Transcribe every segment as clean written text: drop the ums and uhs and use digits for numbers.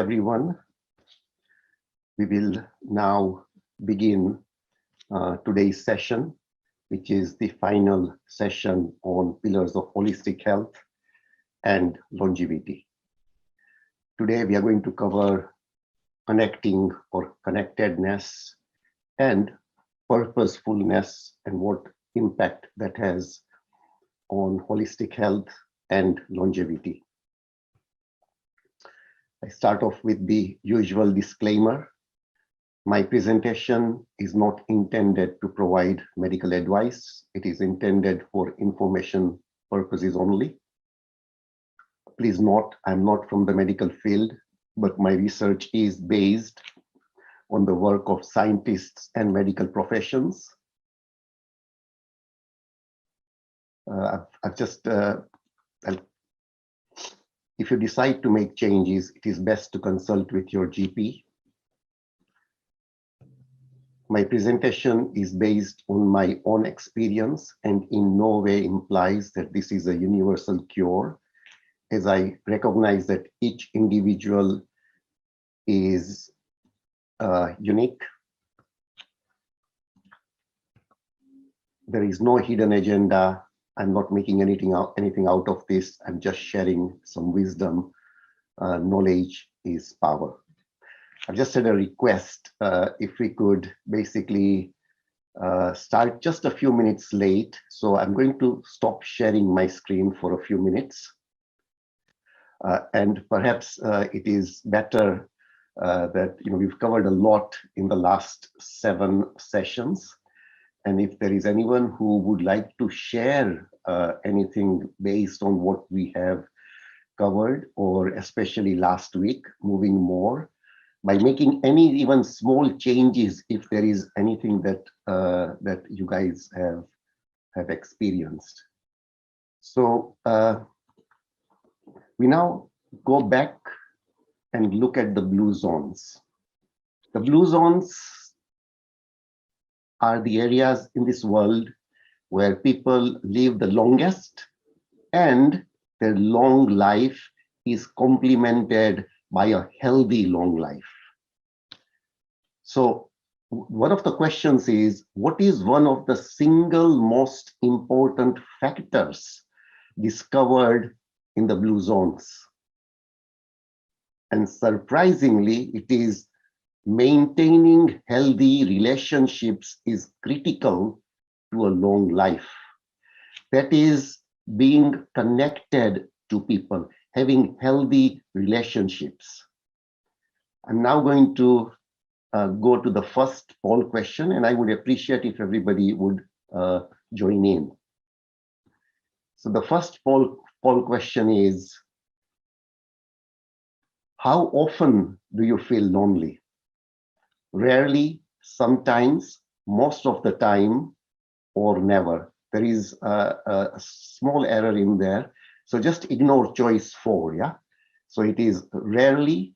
everyone. We will now begin today's session, which is the final session on pillars of holistic health and longevity. Today, we are going to cover connecting or connectedness and purposefulness and what impact that has on holistic health and longevity. I start off with the usual disclaimer. My presentation is not intended to provide medical advice. It is intended for information purposes only. Please note, I'm not from the medical field, but my research is based on the work of scientists and medical professions. If you decide to make changes, it is best to consult with your GP. My presentation is based on my own experience and in no way implies that this is a universal cure, as I recognize that each individual is unique. There is no hidden agenda. I'm not making anything out of this. I'm just sharing some wisdom. Knowledge is power. I've just had a request if we could basically start just a few minutes late. So I'm going to stop sharing my screen for a few minutes. And perhaps it is better that we've covered a lot in the last 7 sessions. And if there is anyone who would like to share anything based on what we have covered, or especially last week, moving more, by making any even small changes, if there is anything that that you guys have experienced. So we now go back and look at the blue zones. The blue zones are the areas in this world where people live the longest and their long life is complemented by a healthy long life. So one of the questions is, what is one of the single most important factors discovered in the blue zones? And surprisingly, it is maintaining healthy relationships is critical to a long life. That is being connected to people, having healthy relationships. I'm now going to go to the first poll question, and I would appreciate if everybody would join in. So the first poll question is, how often do you feel lonely? Rarely, sometimes, most of the time, or never. There is a small error in there. So just ignore choice 4, yeah? So it is rarely,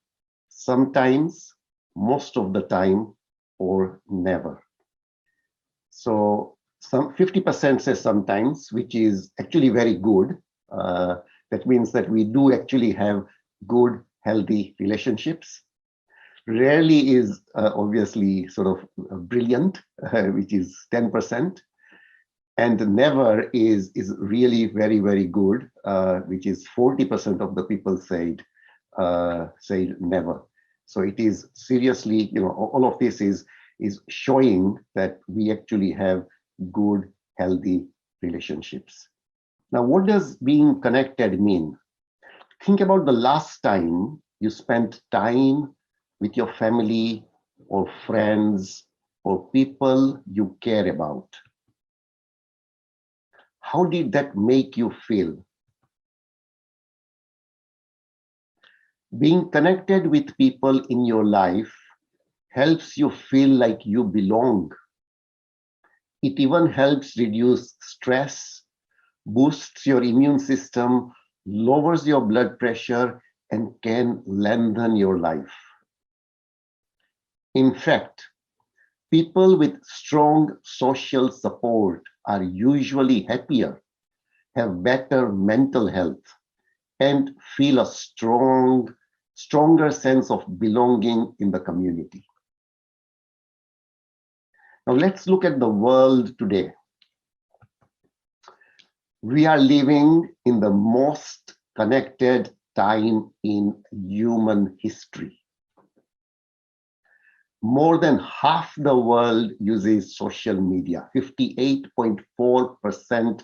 sometimes, most of the time, or never. So some 50% says sometimes, which is actually very good. That means that we do actually have good, healthy relationships. Rarely is obviously sort of brilliant, which is 10%. And never is really very, very good, which is 40% of the people said never. So it is seriously, all of this is showing that we actually have good, healthy relationships. Now, what does being connected mean? Think about the last time you spent time with your family or friends or people you care about. How did that make you feel? Being connected with people in your life helps you feel like you belong. It even helps reduce stress, boosts your immune system, lowers your blood pressure, and can lengthen your life. In fact, people with strong social support are usually happier, have better mental health, and feel a strong stronger sense of belonging in the community. Now let's look at the world today. We are living in the most connected time in human history. More than half the world uses social media. 58.4%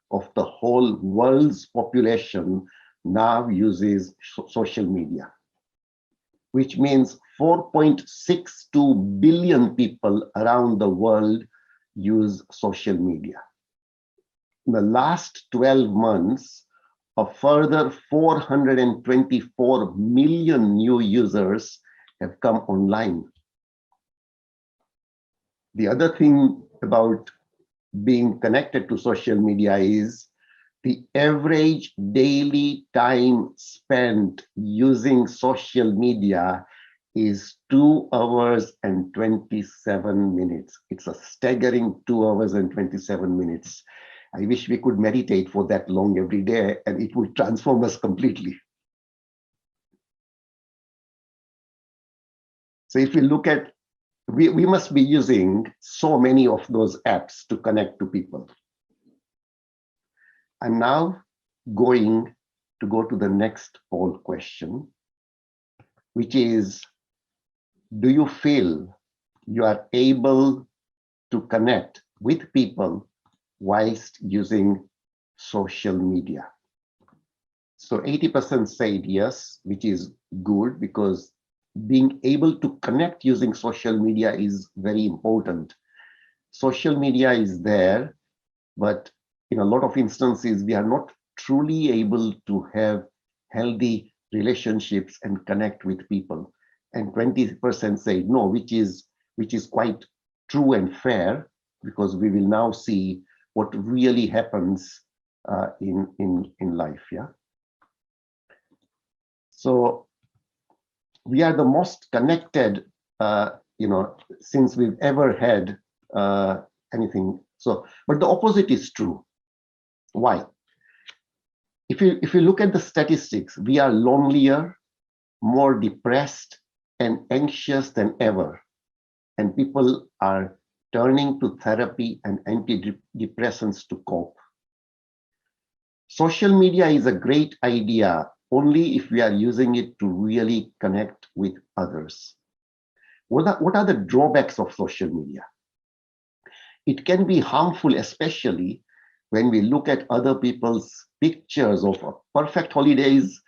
of the whole world's population now uses social media, which means 4.62 billion people around the world use social media. In the last 12 months, a further 424 million new users have come online. The other thing about being connected to social media is the average daily time spent using social media is 2 hours and 27 minutes. It's a staggering 2 hours and 27 minutes. I wish we could meditate for that long every day and it would transform us completely. So if we look at, we must be using so many of those apps to connect to people. I'm now going to go to the next poll question, which is, do you feel you are able to connect with people whilst using social media? So 80% said yes, which is good, because being able to connect using social media is very important. Social media is there, but in a lot of instances, we are not truly able to have healthy relationships and connect with people. And 20% said no, which is quite true and fair, because we will now see what really happens in life. Yeah. So we are the most connected, since we've ever had anything. So, but the opposite is true. Why? If you look at the statistics, we are lonelier, more depressed, and anxious than ever, and people are turning to therapy and antidepressants to cope. Social media is a great idea only if we are using it to really connect with others. What are the drawbacks of social media? It can be harmful, especially when we look at other people's pictures of perfect holidays,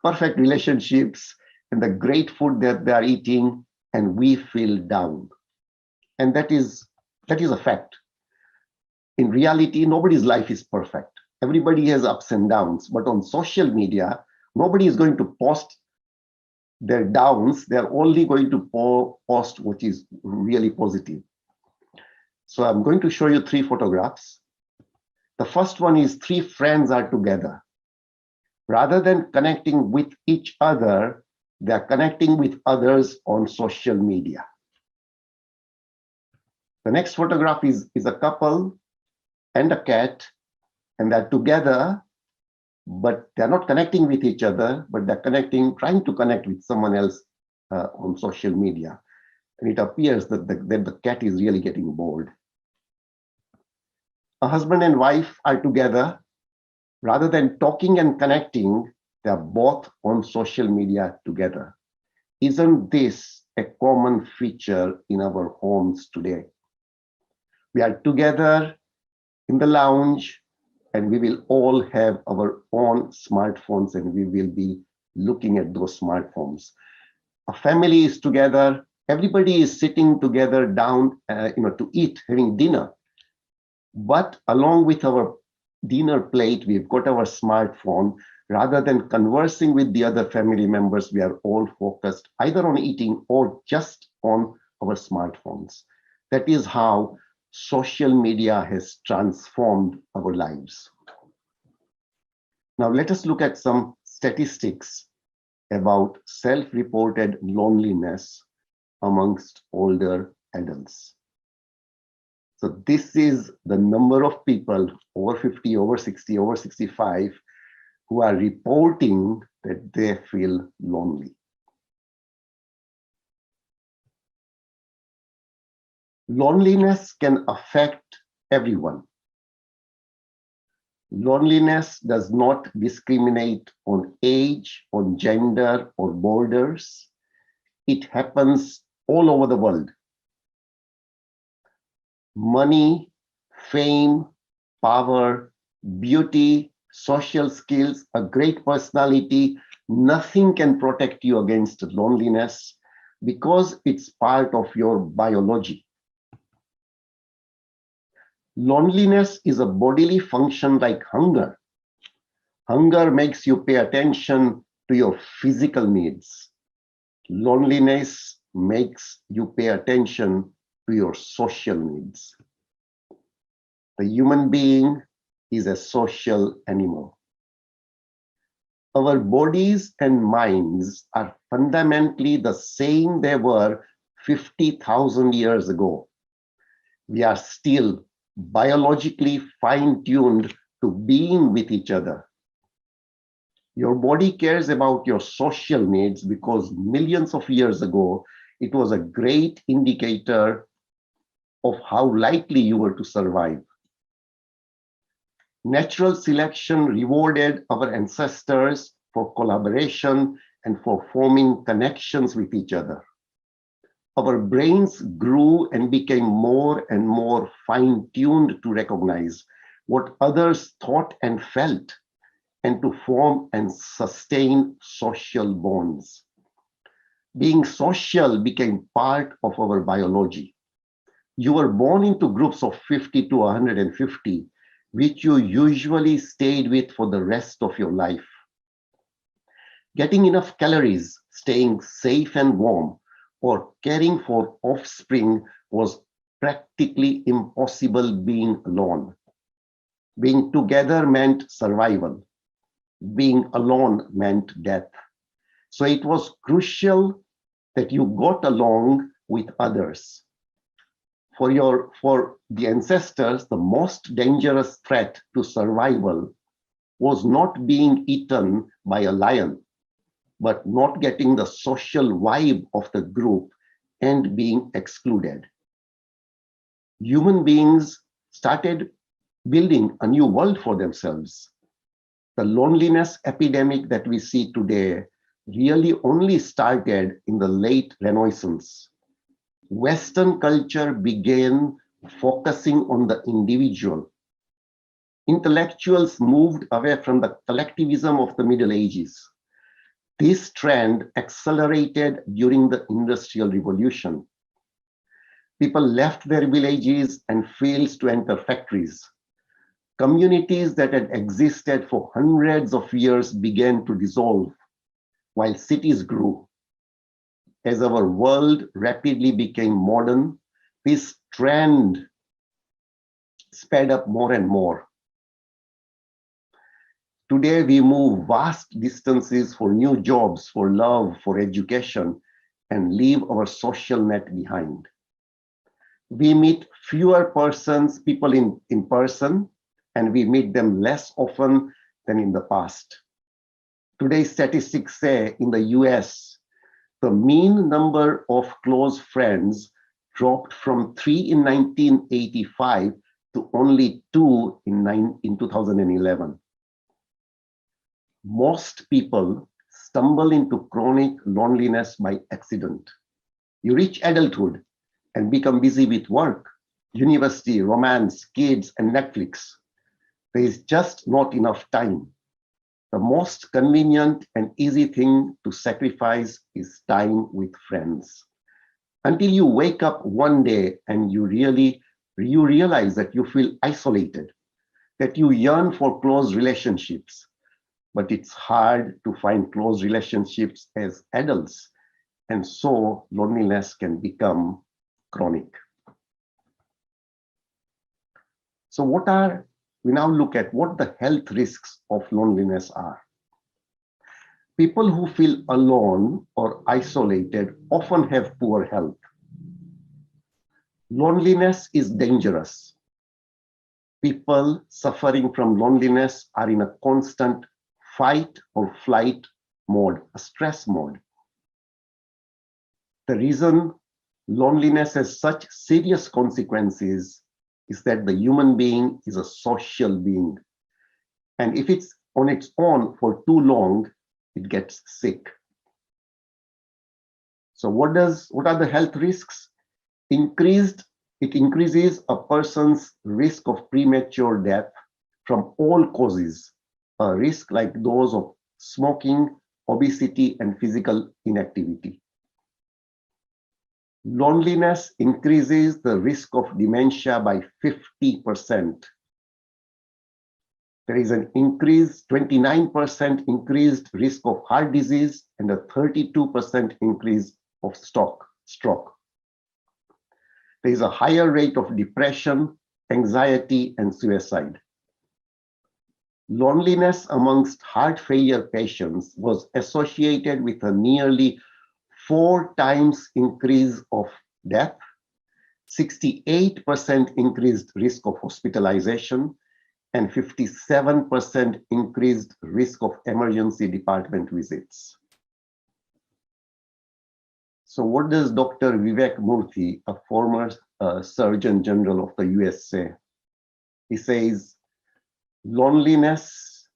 perfect relationships, and the great food that they are eating, and we feel down. And that is a fact. In reality, nobody's life is perfect. Everybody has ups and downs, but on social media, nobody is going to post their downs. They're only going to post what is really positive. So I'm going to show you 3 photographs. The first one is 3 friends are together. Rather than connecting with each other, they're connecting with others on social media. The next photograph is a couple and a cat, and they're together, but they're not connecting with each other, but they're trying to connect with someone else on social media. And it appears that the cat is really getting bored. A husband and wife are together. Rather than talking and connecting, they're both on social media together. Isn't this a common feature in our homes today? We are together in the lounge, and we will all have our own smartphones, and we will be looking at those smartphones. A family is together. Everybody is sitting together down, to eat, having dinner. But along with our dinner plate, we've got our smartphone. Rather than conversing with the other family members, we are all focused either on eating or just on our smartphones. That is how social media has transformed our lives. Now let us look at some statistics about self-reported loneliness amongst older adults. So this is the number of people over 50, over 60, over 65 who are reporting that they feel lonely. Loneliness can affect everyone. Loneliness does not discriminate on age, on gender, or borders. It happens all over the world. Money, fame, power, beauty, social skills, a great personality, nothing can protect you against loneliness because it's part of your biology. Loneliness is a bodily function like hunger. Hunger makes you pay attention to your physical needs. Loneliness makes you pay attention to your social needs. The human being is a social animal. Our bodies and minds are fundamentally the same they were 50,000 years ago. We are still biologically fine-tuned to being with each other. Your body cares about your social needs because millions of years ago, it was a great indicator of how likely you were to survive. Natural selection rewarded our ancestors for collaboration and for forming connections with each other. Our brains grew and became more and more fine-tuned to recognize what others thought and felt, and to form and sustain social bonds. Being social became part of our biology. You were born into groups of 50 to 150, which you usually stayed with for the rest of your life. Getting enough calories, staying safe and warm, or caring for offspring was practically impossible being alone. Being together meant survival. Being alone meant death. So it was crucial that you got along with others. For the ancestors, the most dangerous threat to survival was not being eaten by a lion, but not getting the social vibe of the group and being excluded. Human beings started building a new world for themselves. The loneliness epidemic that we see today really only started in the late Renaissance. Western culture began focusing on the individual. Intellectuals moved away from the collectivism of the Middle Ages. This trend accelerated during the Industrial Revolution. People left their villages and fields to enter factories. Communities that had existed for hundreds of years began to dissolve, while cities grew. As our world rapidly became modern, this trend sped up more and more. Today, we move vast distances for new jobs, for love, for education, and leave our social net behind. We meet fewer people in person, and we meet them less often than in the past. Today's statistics say in the US, the mean number of close friends dropped from 3 in 1985 to only 2 in 2011. Most people stumble into chronic loneliness by accident. You reach adulthood and become busy with work, university, romance, kids, and Netflix. There is just not enough time. The most convenient and easy thing to sacrifice is time with friends. Until you wake up one day and you realize that you feel isolated, that you yearn for close relationships. But it's hard to find close relationships as adults, and so loneliness can become chronic. So we now look at what the health risks of loneliness are. People who feel alone or isolated often have poor health. Loneliness is dangerous. People suffering from loneliness are in a constant fight or flight mode, a stress mode. The reason Loneliness has such serious consequences is that the human being is a social being. And if it's on its own for too long, it gets sick. So what are the health risks? It increases a person's risk of premature death from all causes, a risk like those of smoking, obesity, and physical inactivity. Loneliness increases the risk of dementia by 50%. There is an 29% increased risk of heart disease and a 32% increase of stroke. There is a higher rate of depression, anxiety, and suicide. Loneliness amongst heart failure patients was associated with a nearly 4 times increase of death, 68% increased risk of hospitalization, and 57% increased risk of emergency department visits. So what does Dr. Vivek Murthy, a former Surgeon General of the US, say? He says, loneliness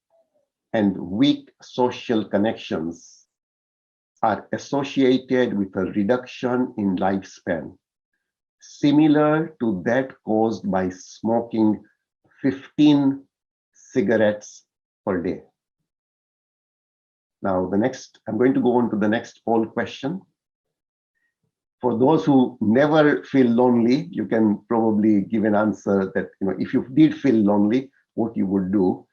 and weak social connections are associated with a reduction in lifespan, similar to that caused by smoking 15 cigarettes per day. Now, I'm going to go on to the next poll question. For those who never feel lonely, you can probably give an answer that, if you did feel lonely, what you would do.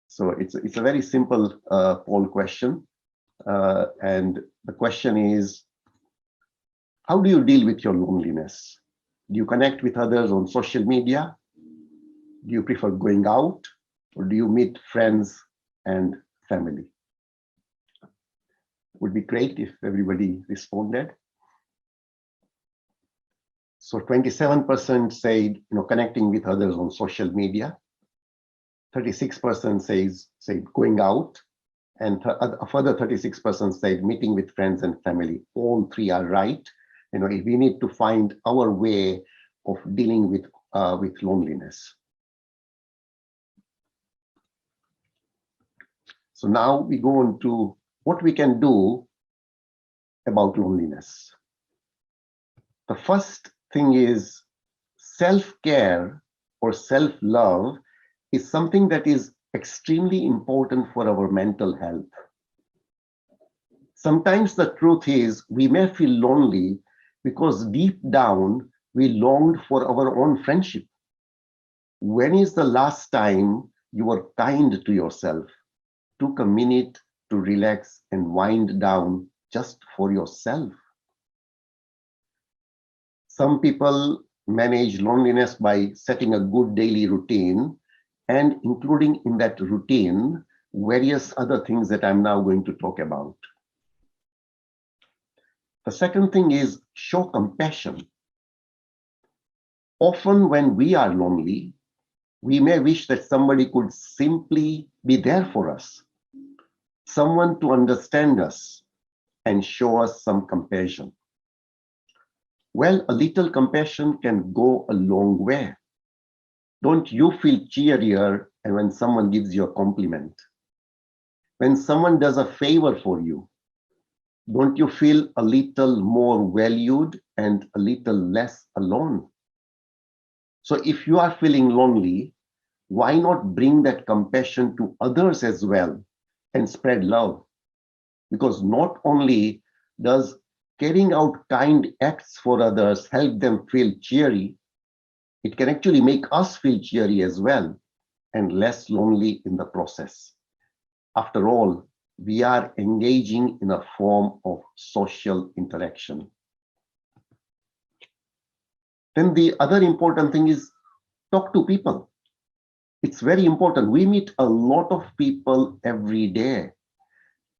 So it's a very simple poll question. And the question is, how do you deal with your loneliness? Do you connect with others on social media? Do you prefer going out? Or do you meet friends and family? It would be great if everybody responded. So 27% said, connecting with others on social media. 36% said going out, and a further 36% said meeting with friends and family. All three are right. We need to find our way of dealing with loneliness. So now we go on to what we can do about loneliness. The first thing is self-care or self-love is something that is extremely important for our mental health. Sometimes the truth is we may feel lonely because deep down we longed for our own friendship. When is the last time you were kind to yourself, took a minute to relax and wind down just for yourself? Some people manage loneliness by setting a good daily routine and including in that routine various other things that I'm now going to talk about. The second thing is show compassion. Often when we are lonely, we may wish that somebody could simply be there for us, someone to understand us and show us some compassion. Well, a little compassion can go a long way. Don't you feel cheerier when someone gives you a compliment? When someone does a favor for you, don't you feel a little more valued and a little less alone? So if you are feeling lonely, why not bring that compassion to others as well and spread love? Because not only does carrying out kind acts for others help them feel cheery, it can actually make us feel cheery as well and less lonely in the process. After all, we are engaging in a form of social interaction. Then the other important thing is talk to people. It's very important. We meet a lot of people every day.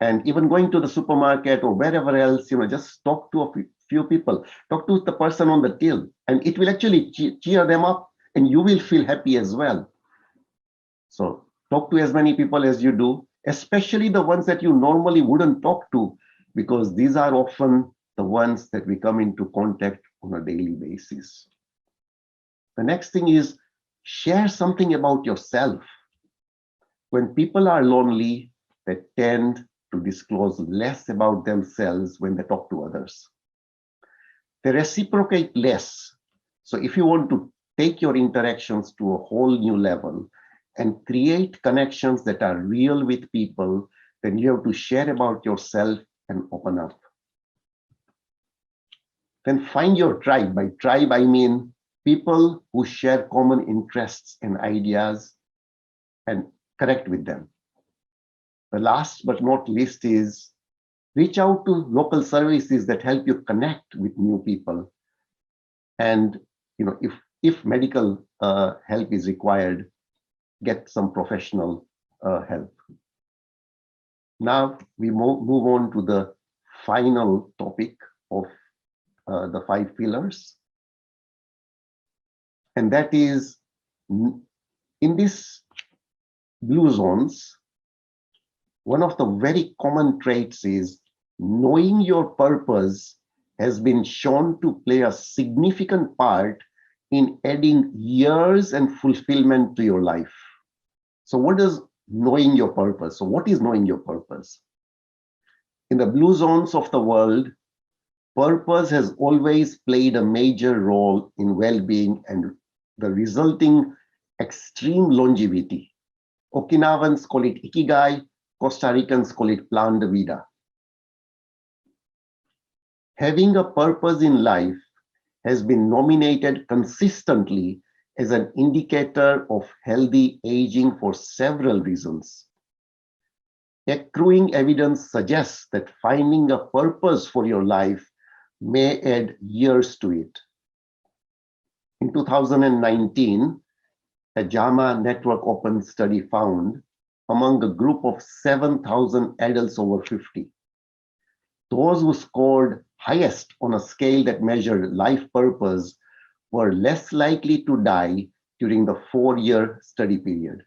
And even going to the supermarket or wherever else, just talk to a few people. Talk to the person on the till, and it will actually cheer them up, and you will feel happy as well. So talk to as many people as you do, especially the ones that you normally wouldn't talk to, because these are often the ones that we come into contact on a daily basis. The next thing is share something about yourself. When people are lonely, they tend to disclose less about themselves when they talk to others. They reciprocate less. So if you want to take your interactions to a whole new level and create connections that are real with people, then you have to share about yourself and open up. Then find your tribe. By tribe, I mean people who share common interests and ideas, and connect with them. The last but not least is reach out to local services that help you connect with new people. And if medical help is required, get some professional help. Now we move on to the final topic of the 5 pillars. And that is, in these blue zones, one of the very common traits is knowing your purpose has been shown to play a significant part in adding years and fulfillment to your life. So what is knowing your purpose? So what is knowing your purpose? In the blue zones of the world, purpose has always played a major role in well-being and the resulting extreme longevity. Okinawans call it ikigai, Costa Ricans call it plan de vida. Having a purpose in life has been nominated consistently as an indicator of healthy aging for several reasons. Accruing evidence suggests that finding a purpose for your life may add years to it. In 2019, a JAMA Network Open study found among a group of 7,000 adults over 50, those who scored highest on a scale that measured life purpose were less likely to die during the 4-year study period.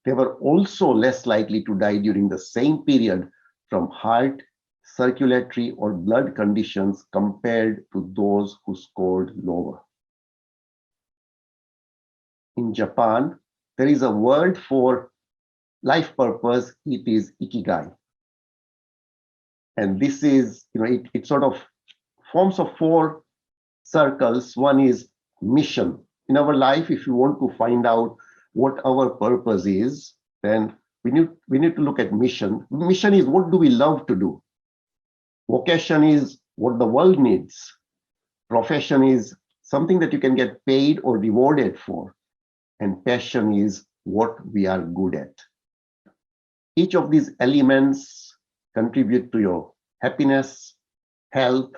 They were also less likely to die during the same period from heart, circulatory, or blood conditions compared to those who scored lower. In Japan, there is a word for life purpose. It is ikigai. And this is, it sort of forms of 4 circles. One is mission. In our life, if you want to find out what our purpose is, then we need to look at mission. Mission is what do we love to do? Vocation is what the world needs. Profession is something that you can get paid or rewarded for. And passion is what we are good at. Each of these elements contribute to your happiness, health,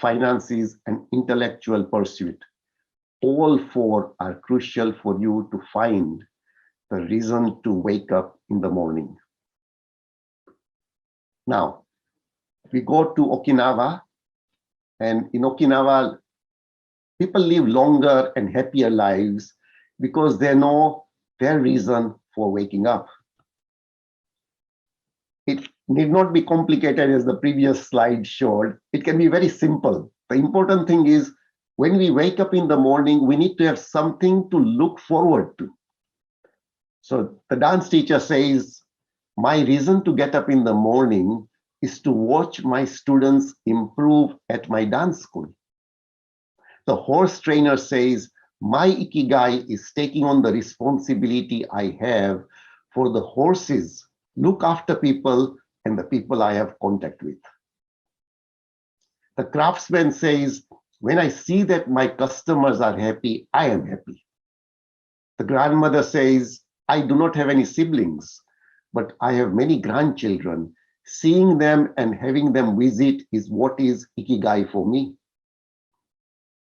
finances, and intellectual pursuit. All 4 are crucial for you to find the reason to wake up in the morning. Now, we go to Okinawa, and in Okinawa, people live longer and happier lives because they know their reason for waking up. It need not be complicated as the previous slide showed. It can be very simple. The important thing is when we wake up in the morning, we need to have something to look forward to. So the dance teacher says, my reason to get up in the morning is to watch my students improve at my dance school. The horse trainer says, my ikigai is taking on the responsibility I have for the horses, look after people and the people I have contact with. The craftsman says, when I see that my customers are happy, I am happy. The grandmother says, I do not have any siblings, but I have many grandchildren. Seeing them and having them visit is what is ikigai for me.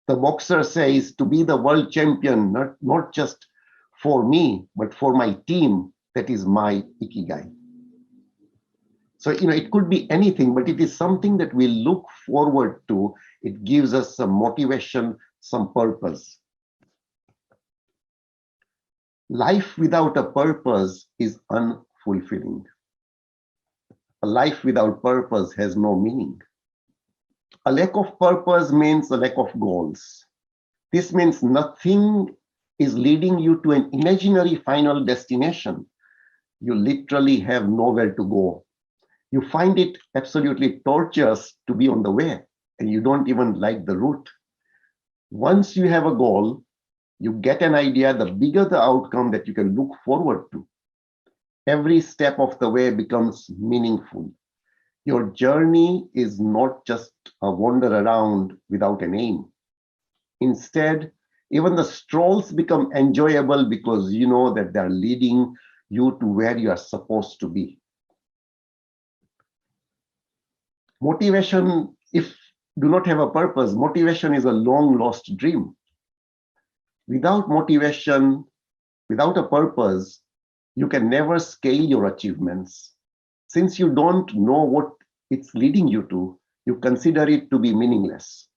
The boxer says, to be the world champion, not just for me, but for my team, that is my ikigai. So, it could be anything, but it is something that we look forward to. It gives us some motivation, some purpose. Life without a purpose is unfulfilling. A life without purpose has no meaning. A lack of purpose means a lack of goals. This means nothing is leading you to an imaginary final destination. You literally have nowhere to go. You find it absolutely torturous to be on the way, and you don't even like the route. Once you have a goal, you get an idea, the bigger the outcome that you can look forward to. Every step of the way becomes meaningful. Your journey is not just a wander around without an aim. Instead, even the strolls become enjoyable because you know that they're leading you to where you are supposed to be. Motivation, if do not have a purpose, motivation is a long lost dream. Without motivation, without a purpose, you can never scale your achievements. Since you don't know what it's leading you to, you consider it to be meaningless.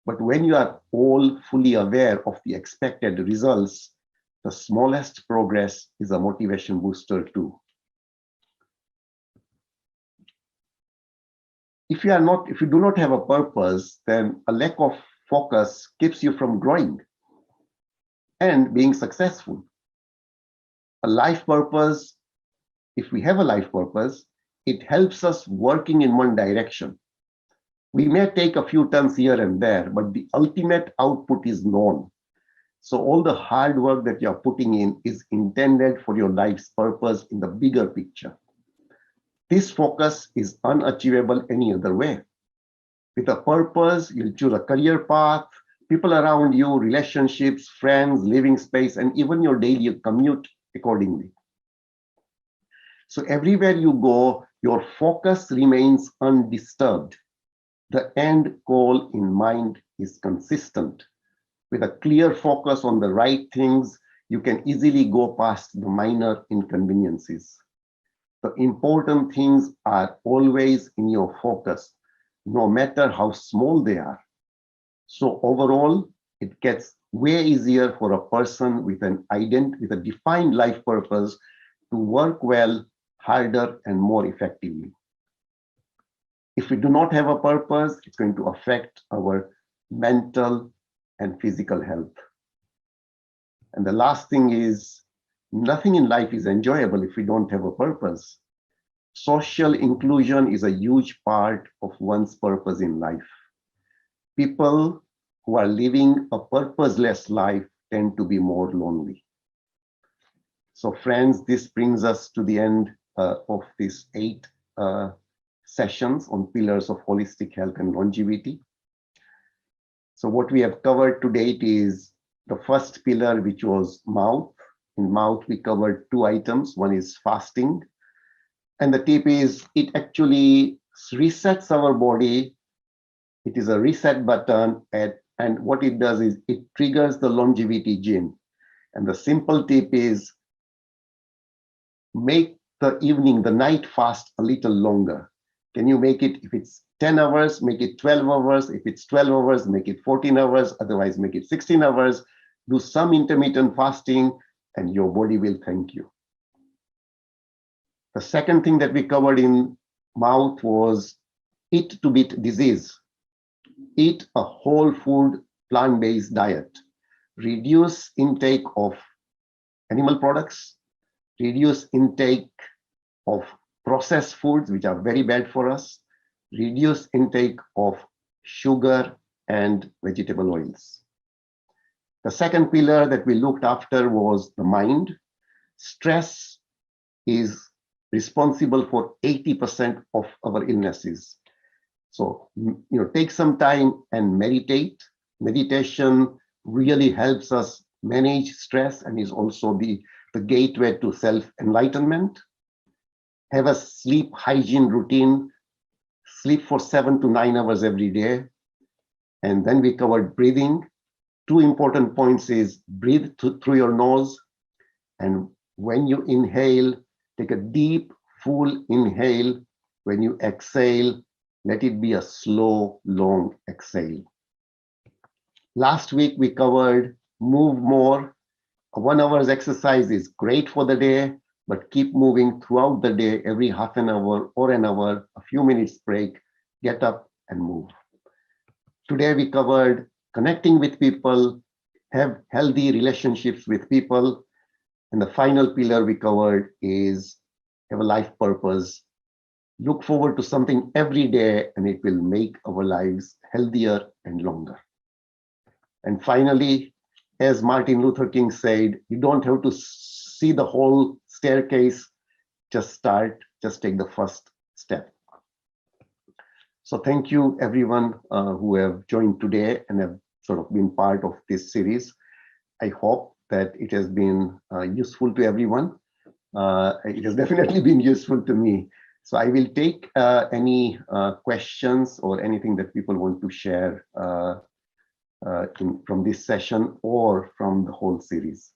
But when you are all fully aware of the expected results, the smallest progress is a motivation booster too. If you do not have a purpose, then a lack of focus keeps you from growing and being successful. A life purpose, if we have a life purpose, it helps us working in one direction. We may take a few turns here and there, but the ultimate output is known. So all the hard work that you're putting in is intended for your life's purpose in the bigger picture. This focus is unachievable any other way. With a purpose, you'll choose a career path, people around you, relationships, friends, living space, and even your daily commute accordingly. So everywhere you go, your focus remains undisturbed. The end goal in mind is consistent. With a clear focus on the right things, you can easily go past the minor inconveniences. The important things are always in your focus, no matter how small they are. So overall, it gets way easier for a person with a defined life purpose to work well, harder, and more effectively. If we do not have a purpose, it's going to affect our mental and physical health. And the last thing is, nothing in life is enjoyable if we don't have a purpose. Social inclusion is a huge part of one's purpose in life. People who are living a purposeless life tend to be more lonely. So friends, this brings us to the end of these 8 sessions on pillars of holistic health and longevity. So what we have covered to date is the first pillar, which was mouth. In mouth, we covered 2 items. One is fasting. And the tip is it actually resets our body. It is a reset button. And what it does is it triggers the longevity gene. And the simple tip is make the evening, the night fast a little longer. Can you make it, if it's 10 hours, make it 12 hours. If it's 12 hours, make it 14 hours. Otherwise, make it 16 hours. Do some intermittent fasting and your body will thank you. The second thing that we covered in mouth was eat to beat disease. Eat a whole food, plant-based diet. Reduce intake of animal products. Reduce intake of processed foods, which are very bad for us. Reduce intake of sugar and vegetable oils. The second pillar that we looked after was the mind. Stress is responsible for 80% of our illnesses. So, take some time and meditate. Meditation really helps us manage stress and is also the gateway to self-enlightenment. Have a sleep hygiene routine. Sleep for 7 to 9 hours every day. And then we covered breathing. 2 important points is breathe through your nose. And when you inhale, take a deep, full inhale. When you exhale, let it be a slow, long exhale. Last week, we covered move more. A 1 hour's exercise is great for the day, but keep moving throughout the day, every half an hour or an hour, a few minutes break, get up, and move. Today we covered connecting with people, have healthy relationships with people, and the final pillar we covered is have a life purpose. Look forward to something every day, and it will make our lives healthier and longer. And finally, as Martin Luther King said, you don't have to see the whole staircase, just start, just take the first step. So thank you everyone who have joined today and have sort of been part of this series. I hope that it has been useful to everyone. It has definitely been useful to me. So I will take any questions or anything that people want to share from this session or from the whole series.